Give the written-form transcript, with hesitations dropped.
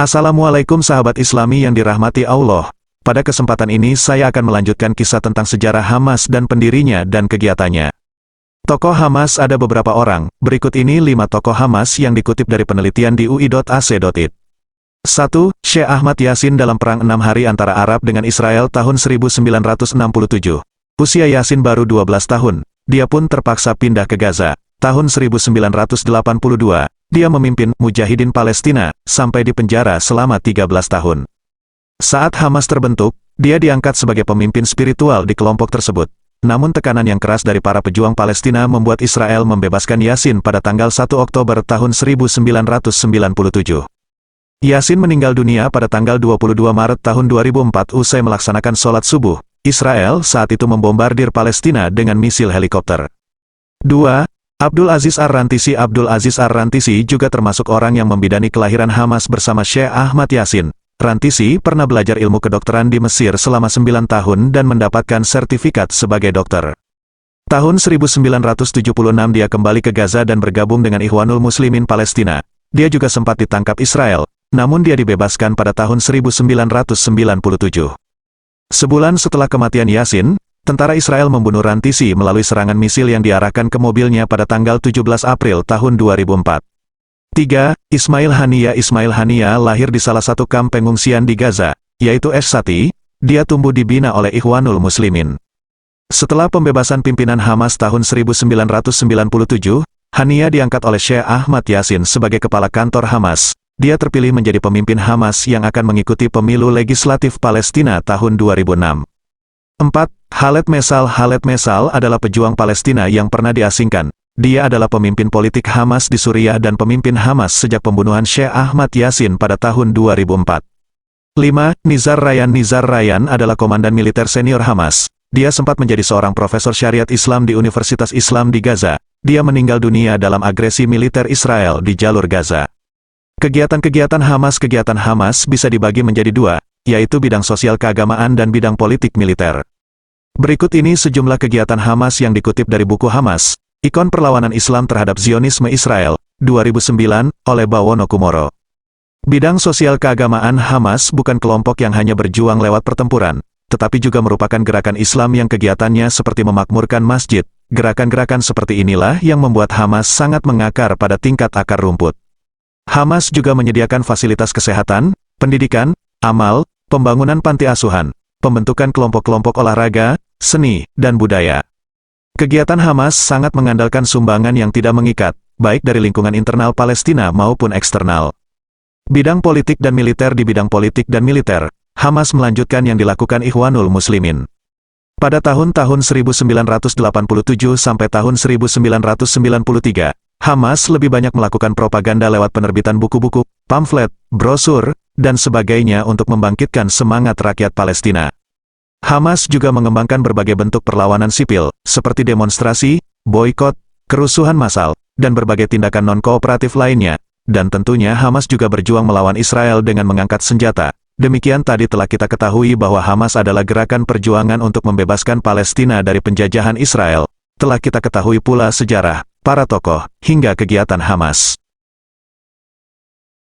Assalamualaikum sahabat Islami yang dirahmati Allah. Pada kesempatan ini saya akan melanjutkan kisah tentang sejarah Hamas dan pendirinya dan kegiatannya. Tokoh Hamas ada beberapa orang, berikut ini 5 tokoh Hamas yang dikutip dari penelitian di ui.ac.id. 1. Syekh Ahmad Yasin dalam Perang 6 Hari antara Arab dengan Israel tahun 1967. Usia Yasin baru 12 tahun, dia pun terpaksa pindah ke Gaza. Tahun 1982, dia memimpin Mujahidin Palestina, sampai di penjara selama 13 tahun. Saat Hamas terbentuk, dia diangkat sebagai pemimpin spiritual di kelompok tersebut. Namun tekanan yang keras dari para pejuang Palestina membuat Israel membebaskan Yasin pada tanggal 1 Oktober tahun 1997. Yasin meninggal dunia pada tanggal 22 Maret tahun 2004 usai melaksanakan sholat subuh. Israel saat itu membombardir Palestina dengan misil helikopter. 2. Abdul Aziz Ar-Rantisi. Abdul Aziz Ar-Rantisi juga termasuk orang yang membidani kelahiran Hamas bersama Syekh Ahmad Yasin. Rantisi pernah belajar ilmu kedokteran di Mesir selama 9 tahun dan mendapatkan sertifikat sebagai dokter. Tahun 1976 dia kembali ke Gaza dan bergabung dengan Ikhwanul Muslimin Palestina. Dia juga sempat ditangkap Israel, namun dia dibebaskan pada tahun 1997. Sebulan setelah kematian Yasin, tentara Israel membunuh Rantisi melalui serangan misil yang diarahkan ke mobilnya pada tanggal 17 April tahun 2004. 3. Ismail Haniya. Ismail Haniya lahir di salah satu kamp pengungsian di Gaza, yaitu Eshsati. Dia tumbuh dibina oleh Ikhwanul Muslimin. Setelah pembebasan pimpinan Hamas tahun 1997, Haniya diangkat oleh Syekh Ahmad Yasin sebagai kepala kantor Hamas. Dia terpilih menjadi pemimpin Hamas yang akan mengikuti pemilu legislatif Palestina tahun 2006. 4. Khaled Mesal. Khaled Mesal adalah pejuang Palestina yang pernah diasingkan. Dia adalah pemimpin politik Hamas di Suriah dan pemimpin Hamas sejak pembunuhan Syekh Ahmad Yasin pada tahun 2004. 5. Nizar Ryan. Nizar Ryan adalah komandan militer senior Hamas. Dia sempat menjadi seorang profesor syariat Islam di Universitas Islam di Gaza. Dia meninggal dunia dalam agresi militer Israel di jalur Gaza. Kegiatan Hamas bisa dibagi menjadi 2, yaitu bidang sosial keagamaan dan bidang politik militer. Berikut ini sejumlah kegiatan Hamas yang dikutip dari buku Hamas, Ikon Perlawanan Islam Terhadap Zionisme Israel, 2009, oleh Bawono Kumoro. Bidang sosial keagamaan Hamas bukan kelompok yang hanya berjuang lewat pertempuran, tetapi juga merupakan gerakan Islam yang kegiatannya seperti memakmurkan masjid. Gerakan-gerakan seperti inilah yang membuat Hamas sangat mengakar pada tingkat akar rumput. Hamas juga menyediakan fasilitas kesehatan, pendidikan, amal, pembangunan panti asuhan, pembentukan kelompok-kelompok olahraga, seni, dan budaya. Kegiatan Hamas sangat mengandalkan sumbangan yang tidak mengikat, baik dari lingkungan internal Palestina maupun eksternal. Bidang politik dan militer. Di bidang politik dan militer, Hamas melanjutkan yang dilakukan Ikhwanul Muslimin. Pada tahun-tahun 1987 sampai tahun 1993, Hamas lebih banyak melakukan propaganda lewat penerbitan buku-buku, pamflet, brosur, dan sebagainya untuk membangkitkan semangat rakyat Palestina. Hamas juga mengembangkan berbagai bentuk perlawanan sipil, seperti demonstrasi, boikot, kerusuhan massal, dan berbagai tindakan non-kooperatif lainnya. Dan tentunya Hamas juga berjuang melawan Israel dengan mengangkat senjata. Demikian tadi telah kita ketahui bahwa Hamas adalah gerakan perjuangan untuk membebaskan Palestina dari penjajahan Israel. Telah kita ketahui pula sejarah, para tokoh, hingga kegiatan Hamas.